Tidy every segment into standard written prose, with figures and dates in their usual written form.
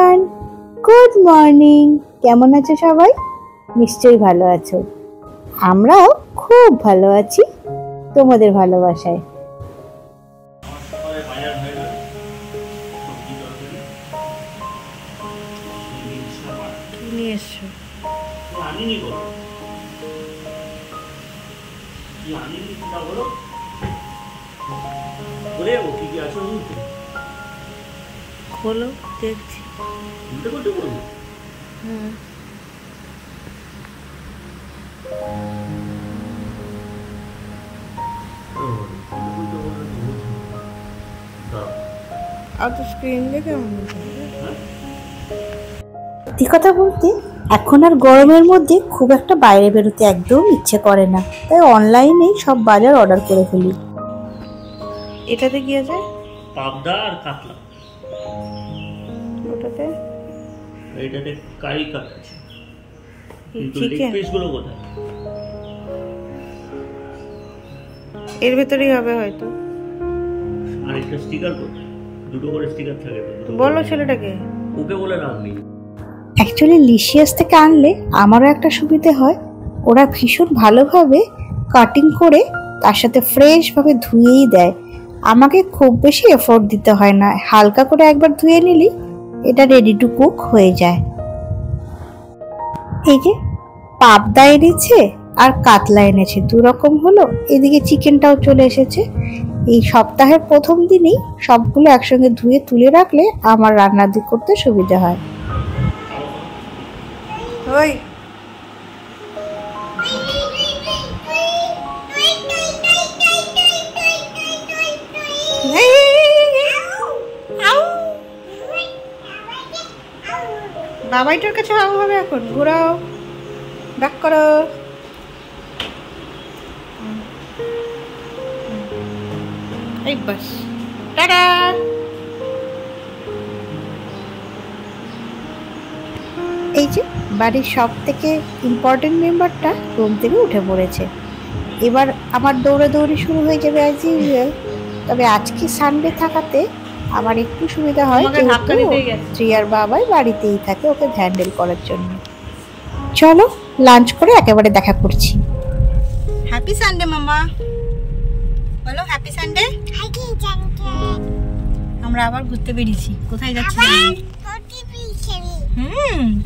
Everyone, good morning. কেমন আছো সবাই? নিশ্চয়ই ভালো আছো। আমরাও খুব ভালো আছি তোমাদের ভালোবাসায়। খোলো, দেখছি। সত্যি কথা বলতে এখন আর গরমের মধ্যে খুব একটা বাইরে বেরোতে একদম ইচ্ছে করে না, তাই অনলাইনেই সব বাজার অর্ডার করে ফেলি। এটাতে কি আছে? পাবদা আর কাতলা। ওটাতে এইটাতে কারি কাট আছে। কিন্তু লেগ চিকেন পিস গুলো কোথায়? এর ভেতরেই হবে হয়তো। আর একটা স্টিকার কোথায়? দুটো করে স্টিকার থাকে তো। বলো ছেলেটাকে। ওকে বলে লাভ নেই। অ্যাকচুয়ালি লিশিয়াস থেকে আনলে আমারও একটা সুবিধে হয়, ওরা ভীষণ ভালোভাবে কাটিং করে তার সাথে ফ্রেশভাবে ধুয়েই দেয়। আমাকে খুব বেশি এফোর্ট দিতে হয় না, হালকা করে একবার ধুয়ে নিলেই এটা রেডি টু কুক হয়ে যায়। এই যে পাবদা এনেছে আর কাতলা এনেছে, দু রকম হলো। এদিকে চিকেনটাও চলে এসেছে। এই সপ্তাহের প্রথম দিনেই সবগুলো একসঙ্গে ধুয়ে তুলে রাখলে আমার রান্না করতে সুবিধা হয়। ওই বাবাইটার কাছে হবে এখন। ঘোরাও, ব্যাক করো। এই বাস, টাটা। এই যে বাড়ির সব থেকে ইম্পর্টেন্ট মেম্বারটা রুম থেকে উঠে পড়েছে। এবার আমার দৌড়াদৌড়ি শুরু হয়ে যাবে অ্যাজ ইউজুয়াল। তবে আজকে সানডে থাকাতে আমার একটু সুবিধা হয়, শ্রিয়ার বাবাই বাড়িতেই থাকে ওকে হ্যান্ডেল করার জন্য। চলো লাঞ্চ করে একেবারে দেখা করছি। হ্যাপি সানডে মামা, বলো হ্যাপি সানডে। আমরা আবার ঘুরতে বেরিয়েছি। কোথায় যাচ্ছি?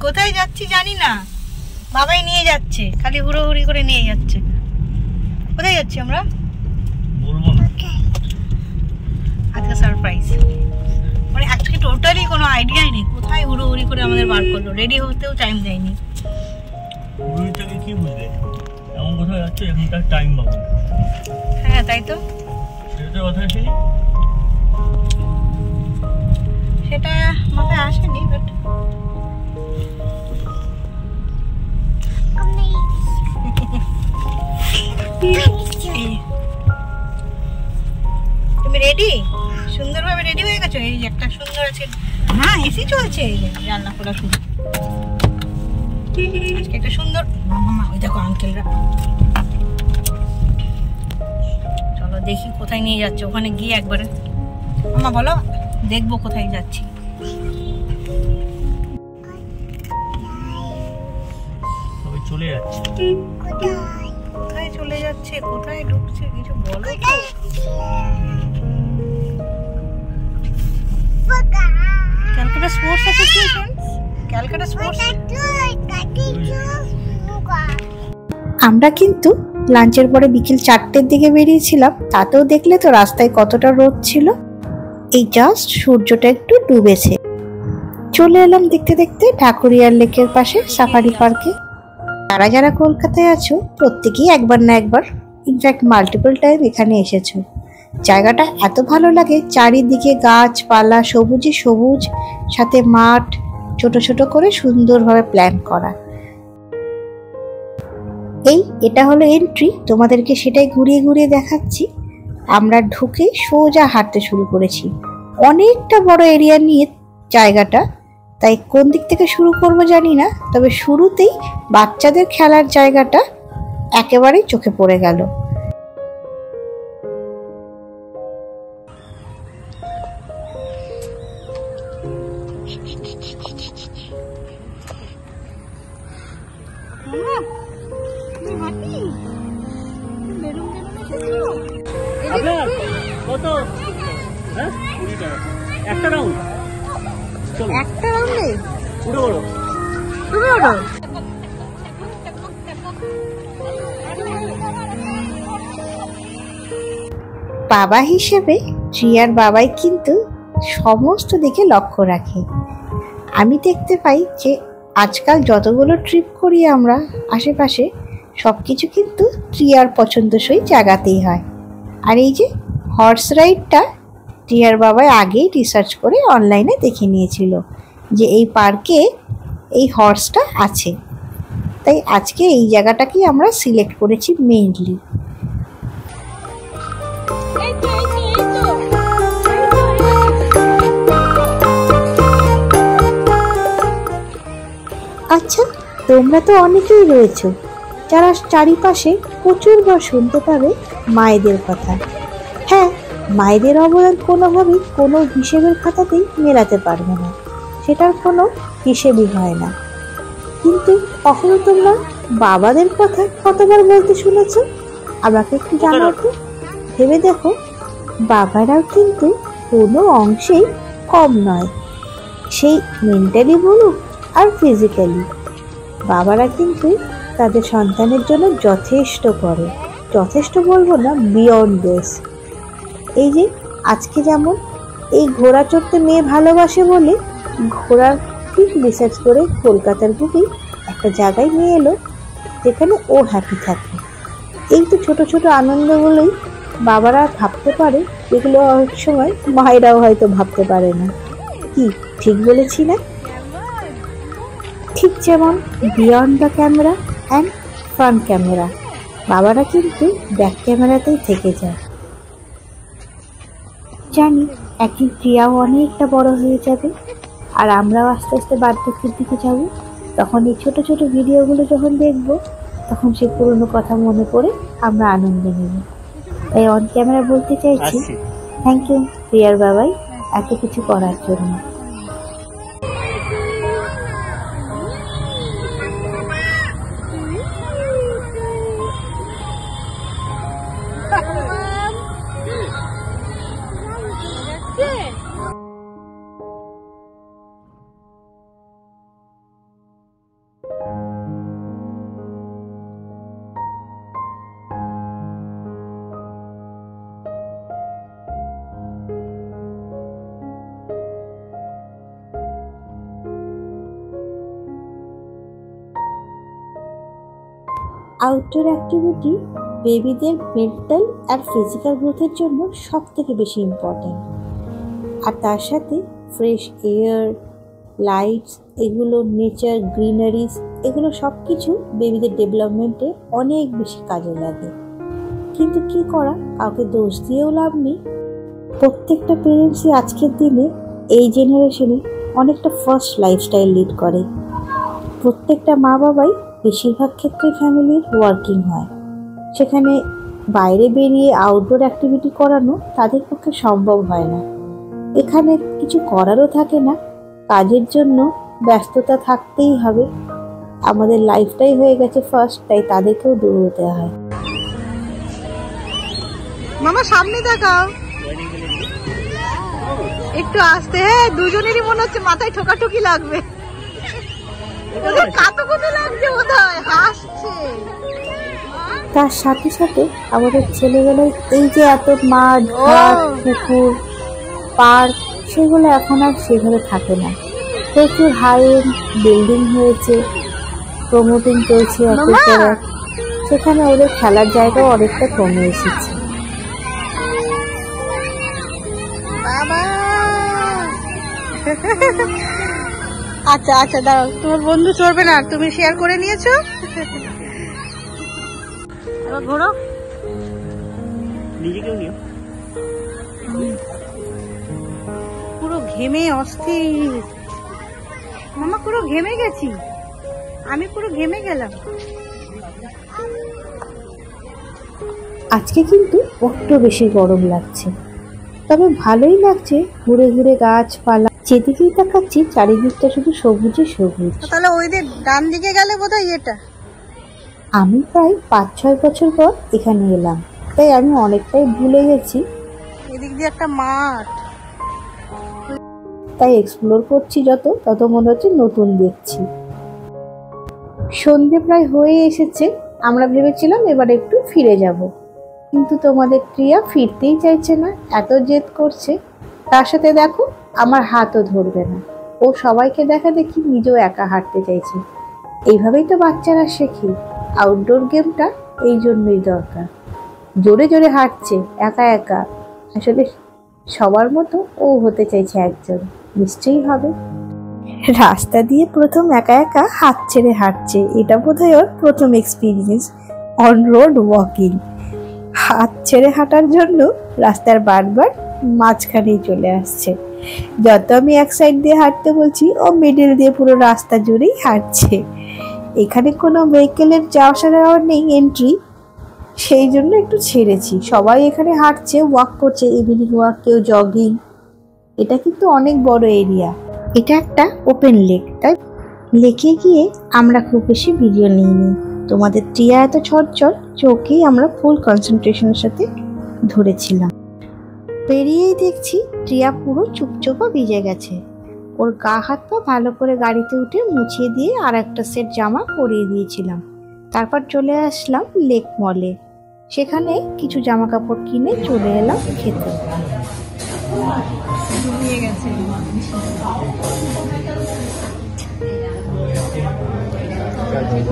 কোথায় যাচ্ছি জানি না, বাবাই নিয়ে যাচ্ছে, খালি হুড়োহুড়ি করে নিয়ে যাচ্ছে। কোথায় যাচ্ছি আমরা বলবো না, আজকে সারপ্রাইজ। মানে আজকে টোটালি কোনো আইডিয়াই নেই কোথায় হুড়োহুড়ি করে আমাদের বার করলো, রেডি হতেও টাইম দেয়নি। হুড়োহুড়িটাকে কি বুঝলে? এমন কোথাও যাচ্ছে এখন তার টাইম পাবো। হ্যাঁ তাই তো, সেটা কথা ছিল, সেটা মাথায় আসেনি। বাট তুমি রেডি? সুন্দরভাবে রেডি হয়ে গেছো? এই যে একটা সুন্দর আছে, হ্যাঁ এসি চলছে, এই যে রান্না করা শুরু। আজকে একটা সুন্দর মামা, ওই দেখো আঙ্কেলরা। চলো দেখি কোথায় নিয়ে যাচ্ছে, ওখানে গিয়ে একবারে মামা বলো, দেখবো কোথায় যাচ্ছি। চলে যাচ্ছে। কোথায় চলে যাচ্ছে, কোথায় ঢুকছে কিছু বলো তো। Calcutta sports association, Calcutta sports. আমরা কিন্তু লাঞ্চের পরে বিকেল 4টের দিকে বেরিয়েছিলাম, তাতেও দেখলে তো রাস্তায় কতটা রোদ ছিল। এই জাস্ট সূর্যটা একটু ডুবেছে। চলে এলাম দেখতে দেখতে ঠাকুরিয়ার লেকের পাশে সাফারি পার্কে। যারা যারা কলকাতায় আছো প্রত্যেকেই একবার না একবার, ইনফ্যাক্ট মাল্টিপল টাইম এখানে এসেছো। জায়গাটা এত ভালো লাগে, চারিদিকে গাছপালা, সবুজে সবুজ, সাথে মাঠ, ছোট ছোট করে সুন্দরভাবে প্ল্যান করা। এটা হলো এন্ট্রি, তোমাদেরকে সেটাই ঘুরিয়ে ঘুরিয়ে দেখাচ্ছি। আমরা ঢুকে সোজা হাঁটতে শুরু করেছি। অনেকটা বড় এরিয়া নিয়ে জায়গাটা, তাই কোন দিক থেকে শুরু করব জানি না, তবে শুরুতেই বাচ্চাদের খেলার জায়গাটা একেবারেই চোখে পড়ে গেল। আপনার কত? হ্যাঁ 20 টাকা একটা রাউন্ড। চলো একটা রাউন্ডে পুরো বড় তুমি ওঠো। বাবা হিসেবে রিয়ার বাবাই কিন্তু সমস্ত দিকে লক্ষ্য রাখে। আমি দেখতে পাই যে আজকাল যতগুলো ট্রিপ করি আমরা আশেপাশে সব কিছু কিন্তু রিয়ার পছন্দসই জায়গাতেই হয়। আর এই যে হর্স রাইডটা রিয়ার বাবাই আগেই রিসার্চ করে অনলাইনে দেখে নিয়েছিল যে এই পার্কে এই হর্সটা আছে, তাই আজকে এই জায়গাটাকেই আমরা সিলেক্ট করেছি মেইনলি। আচ্ছা, তোমরা তো অনেকেই রয়েছো যারা চারিপাশে প্রচুরবার শুনতে পাবে মায়েদের কথা। হ্যাঁ, মায়েদের অবদান কোনোভাবেই কোনো হিসেবের খাতাতেই মেলাতে পারবে না, সেটার কোনো হিসেবই হয় না। কিন্তু কখনো তোমরা বাবাদের কথা কতবার বলতে শুনেছো? আমাকে একটু জানাও তো। ভেবে দেখো, বাবারাও কিন্তু কোনো অংশেই কম নয়, সেই মেন্টালি বলুক আর ফিজিক্যালি। বাবারা কিন্তু তাদের সন্তানের জন্য যথেষ্ট করে, যথেষ্ট বলবো না, বিয়ন্ড দিস। এই যে আজকে যেমন এই ঘোড়া চড়তে মেয়ে ভালোবাসে বলে ঘোড়ার ঠিক রিসার্চ করে কলকাতার বুকেই একটা জায়গায় নিয়ে এলো যেখানে ও হ্যাপি থাকে। এই তো ছোট ছোট আনন্দগুলোই বাবারা ভাবতে পারে, যেগুলো অনেক সময় মায়েরাও হয়তো ভাবতে পারে না। কি ঠিক বলেছি না? ঠিক যেমন beyond the camera and front camera, বাবারা কিন্তু ব্যাক ক্যামেরাতেই থেকে যায়। জানি একদিন প্রিয়াও অনেকটা বড় হয়ে যাবে আর আমরাও আস্তে আস্তে বার্ধক্যের দিকে যাব। তখন এই ছোট ছোট ভিডিওগুলো যখন দেখব তখন সেই পুরনো কথা মনে পড়ে আমরা আনন্দ নেব। তাই অন ক্যামেরা বলতে চাইছি থ্যাংক ইউ প্রিয়ার বাবাই এত কিছু করার জন্য। আউটডোর অ্যাক্টিভিটি বেবিদের মেন্টাল আর ফিজিক্যাল গ্রোথের জন্য সব থেকে বেশি ইম্পর্ট্যান্ট। আর তার সাথে ফ্রেশ এয়ার, লাইটস, এগুলো নেচার, গ্রিনারিজ, এগুলো সব কিছু বেবিদের ডেভেলপমেন্টে অনেক বেশি কাজে লাগে। কিন্তু কি করা, কাউকে দোষ দিয়েও লাভ নেই। প্রত্যেকটা পেরেন্টসই আজকের দিনে এই জেনারেশনে অনেকটা ফার্স্ট লাইফস্টাইল লিড করে। প্রত্যেকটা মা বাবাই বেশিরভাগ ক্ষেত্রে ফ্যামিলির ওয়ার্কিং হয়, সেখানে বাইরে বেরিয়ে আউটডোর অ্যাক্টিভিটি করানো তাদের পক্ষে সম্ভব হয় না। এখানে কিছু করারও থাকে না, কাজের জন্য ব্যস্ততা থাকতেই হবে। আমাদের লাইফটাই হয়ে গেছে ফার্স্ট, তাই তাদেরকেও দৌড়তে হয়। মামা সামনে দেখাও, একটু আসতে। হ্যাঁ, দুজনেরই মনে হচ্ছে মাথায় ঠোকাঠুকি লাগবে। তার সাথে সাথে আমাদের ছেলেবেলায় এই যে এত মাঠ, ঘাট, পুকুর, পার্ক, সেগুলো এখন আর সেভাবে থাকে না। প্রচুর হাই এন্ড বিল্ডিং হয়েছে, প্রমোটিং চলছে একের পর এক, সেখানে ওদের খেলার জায়গাও অনেকটা কমে এসেছে। আচ্ছা আচ্ছা, দাঁড়াও, তোমার বন্ধু চড়বে না, তুমি শেয়ার করে নিয়েছো। এবার ঘোরো, নিজেকেও নিও। পুরো ঘেমে অস্থির। মামা পুরো ঘেমে গেছি, আমি পুরো ঘেমে গেলাম। আজকে কিন্তু বড্ড বেশি গরম লাগছে, তবে ভালোই লাগছে। ঘুরে ঘুরে গাছপালা যেদিকেই তাকাচ্ছি চারিদিকটা শুধু সবুজে সবুজ। তাহলে ওই যে ডান দিকে গেলে বোধহয় এটা আমি প্রায় 5-6 বছর পর এখানে এলাম, তাই আমি অনেকটাই ভুলে গেছি। এদিক দিয়ে একটা মাঠ, তাই এক্সপ্লোর করছি তত মনে হচ্ছে নতুন দেখছি। সন্ধে প্রায় হয়ে এসেছে, আমরা ভেবেছিলাম এবার একটু ফিরে যাব, কিন্তু তোমাদের প্রিয়া ফিরতেই চাইছে না, এত জেদ করছে। তার সাথে দেখো আমার হাতও ধরবে না, ও সবাইকে দেখা দেখি নিজেও একা হাঁটতে চাইছে। এইভাবেই তো বাচ্চারা শেখে, আউটডোর গেমটা এই জন্যই দরকার। জোরে জোরে হাঁটছে একা একা, আসলে সবার মতো ও হতে চাইছে একজন, নিশ্চয়ই হবে। রাস্তা দিয়ে প্রথম একা একা হাত ছেড়ে হাঁটছে, এটা বোধহয় ওর প্রথম এক্সপিরিয়েন্স অন রোড ওয়াকিং। হাত ছেড়ে হাঁটার জন্য রাস্তার বারবার মাঝখানেই চলে আসছে। যত আমি এক সাইড দিয়ে হাঁটতে বলছি, ও মিডিল দিয়ে পুরো রাস্তা জুড়েই হাঁটছে। এখানে কোনো ভেহিকেলের যাওয়া নেই, এন্ট্রি, সেই জন্য একটু ছেড়েছি। সবাই এখানে হাঁটছে, ওয়াক করছে, ইভিনিং ওয়াক, কেউ জগিং। এটা কিন্তু অনেক বড় এরিয়া, এটা একটা ওপেন লেক, তাই লেকে গিয়ে আমরা খুব বেশি ভিডিও নিইনি। তোমাদের টিয়া এত ছটছট, চোখেই আমরা ফুল কনসেন্ট্রেশনের সাথে ধরেছিলাম। বেরিয়েই দেখছি টিয়া পুরো চুপচোপা ভিজে গেছে। ওর গা হাত পা ভালো করে গাড়িতে উঠে মুছিয়ে দিয়ে আর একটা সেট জামা পরিয়ে দিয়েছিলাম। তারপর চলে আসলাম লেক মলে, সেখানে কিছু জামা কাপড় কিনে চলে এলাম খেতে। ডুবিয়ে গেছে।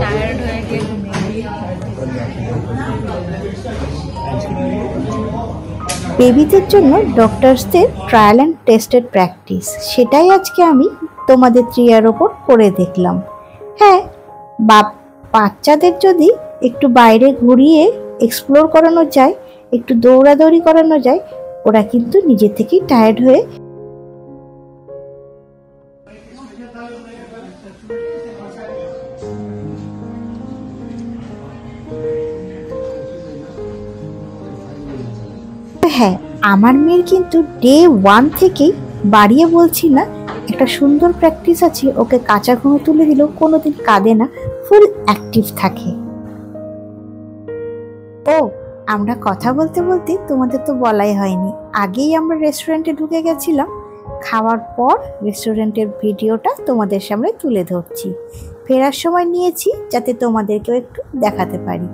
টায়ার্ড হয়ে গিয়ে বেবিদের জন্য ডক্টরসদের ট্রায়াল অ্যান্ড টেস্টেড প্র্যাকটিস, সেটাই আজকে আমি তোমাদের ত্রিয়ার ওপর করে দেখলাম। হ্যাঁ, বাচ্চাদের যদি একটু বাইরে ঘুরিয়ে এক্সপ্লোর করানো যায়, একটু দৌড়াদৌড়ি করানো যায়, ওরা কিন্তু নিজে থেকেই টায়ার্ড হয়ে হ্যাঁ, আমার মেয়ের কিন্তু ডে 1 থেকেই, বাড়িয়ে বলছি না, একটা সুন্দর প্র্যাকটিস আছে। ওকে কাঁচা ঘুমে তুলে দিলেও কোনোদিন কাঁদে না, ফুল অ্যাক্টিভ থাকে। ও, আমরা কথা বলতে বলতে তোমাদের তো বলাই হয়নি, আগেই আমরা রেস্টুরেন্টে ঢুকে গেছিলাম। খাওয়ার পর রেস্টুরেন্টের ভিডিওটা তোমাদের সামনে তুলে ধরছি। ফেরার সময় নিয়েছি যাতে তোমাদেরকেও একটু দেখাতে পারি।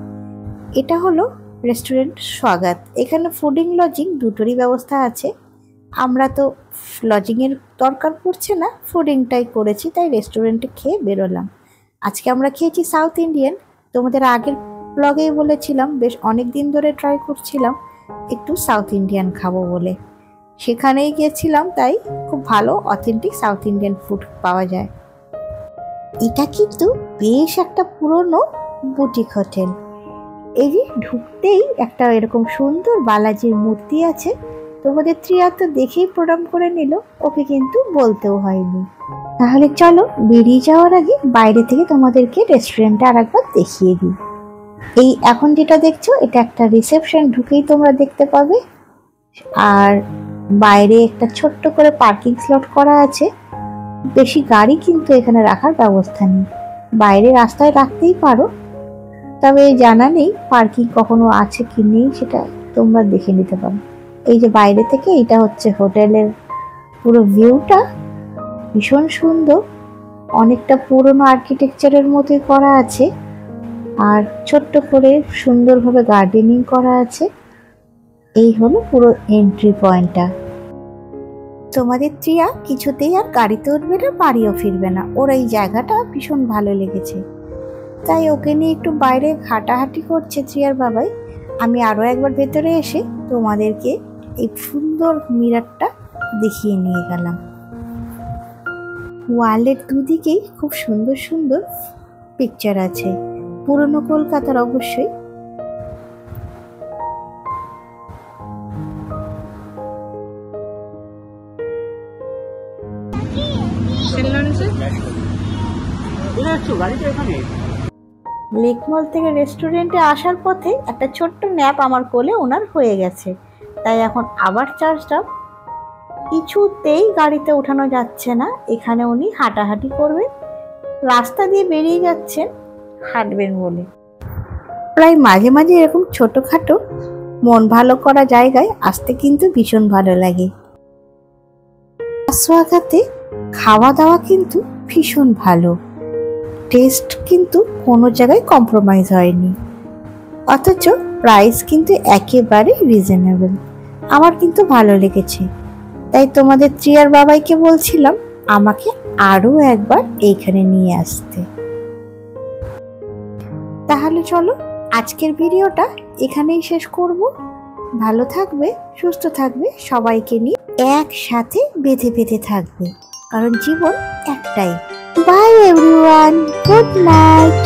এটা হলো রেস্টুরেন্ট স্বাগত। এখানে ফুডিং লজিং দুটোরই ব্যবস্থা আছে। আমরা তো লজিংয়ের দরকার পড়ছে না, ফুডিংটাই করেছি, তাই রেস্টুরেন্টে খেয়ে বেরোলাম। আজকে আমরা খেয়েছি সাউথ ইন্ডিয়ান। তোমাদের আগের ব্লগেই বলেছিলাম, বেশ অনেক দিন ধরে ট্রাই করছিলাম একটু সাউথ ইন্ডিয়ান খাবো বলে, সেখানেই গিয়েছিলাম। তাই খুব ভালো অথেন্টিক সাউথ ইন্ডিয়ান ফুড পাওয়া যায়। এটা কিন্তু বেশ একটা পুরনো বুটিক হোটেল। এই যে ঢুকতেই একটা এরকম সুন্দর বালাজির মূর্তি আছে। তোমাদের ত্রিয়া তো দেখেই প্রণাম করে নিল, ওকে কিন্তু বলতেও হয়নি। তাহলে চলো বেরিয়ে যাওয়ার আগে বাইরে থেকে তোমাদেরকে রেস্টুরেন্টটা আরেকবার দেখিয়ে দিই। এই এখন যেটা দেখছো, এটা একটা রিসেপশন, ঢুকেই তোমরা দেখতে পাবে। আর বাইরে একটা ছোট্ট করে পার্কিং স্লট করা আছে। বেশি গাড়ি কিন্তু এখানে রাখার ব্যবস্থা নেই, বাইরে রাস্তায় রাখতেই পারো, তবে জানা নেই পার্কিং কখনো আছে কি নেই, সেটা তোমরা দেখে নিতে পারো। এই যে বাইরে থেকে এটা হচ্ছে হোটেলের পুরো ভিউটা, ভীষণ সুন্দর, অনেকটা পুরনো আর্কিটেকচারের মতোই করা আছে। আর ছোট্ট করে সুন্দরভাবে গার্ডেনিং করা আছে। এই হলো পুরো এন্ট্রি পয়েন্টটা। তোমাদের ত্রিয়া কিছুতেই আর গাড়িতে উঠবে না, বাড়িও ফিরবে না, ওর এই জায়গাটা ভীষণ ভালো লেগেছে, তাই ওকে নিয়ে একটু বাইরে হাঁটাহাঁটি করছে ত্রিয়ার বাবাই। আমি আরও একবার ভেতরে এসে তোমাদেরকে এই সুন্দর মিররটা দেখিয়ে নিয়ে গেলাম। ওয়ালের দুদিকেই খুব সুন্দর সুন্দর পিকচার আছে, পুরনো কলকাতার অবশ্যই। লেক মল থেকে রেস্টুরেন্টে আসার পথে একটা ছোট্ট ন্যাপ আমার কোলে ওনার হয়ে গেছে, তাই এখন আবার চার্জটা কিছুতেই গাড়িতে ওঠানো যাচ্ছে না। এখানে উনি হাঁটাহাঁটি করবেন, রাস্তা দিয়ে বেরিয়ে যাচ্ছেন হাঁটবেন বলে। প্রায় মাঝে মাঝে এরকম ছোটখাটো মন ভালো করা জায়গায় আসতে কিন্তু ভীষণ ভালো লাগে। সোয়াগাতে খাওয়া দাওয়া কিন্তু ভীষণ ভালো, টেস্ট কিন্তু কোনো জায়গায় কম্প্রোমাইজ হয়নি, অথচ প্রাইস কিন্তু একেবারে রিজনেবল। আমার কিন্তু ভালো লেগেছে, তাই তোমাদের ত্রিয়ার বাবাইকে বলছিলাম আমাকে আরও একবার এইখানে নিয়ে আসতে। তাহলে চলো আজকের ভিডিওটা এখানেই শেষ করব। ভালো থাকবে, সুস্থ থাকবে, সবাইকে নিয়ে একসাথে বেঁধে বেঁধে থাকবে, কারণ জীবন একটাই। By everyone, good night.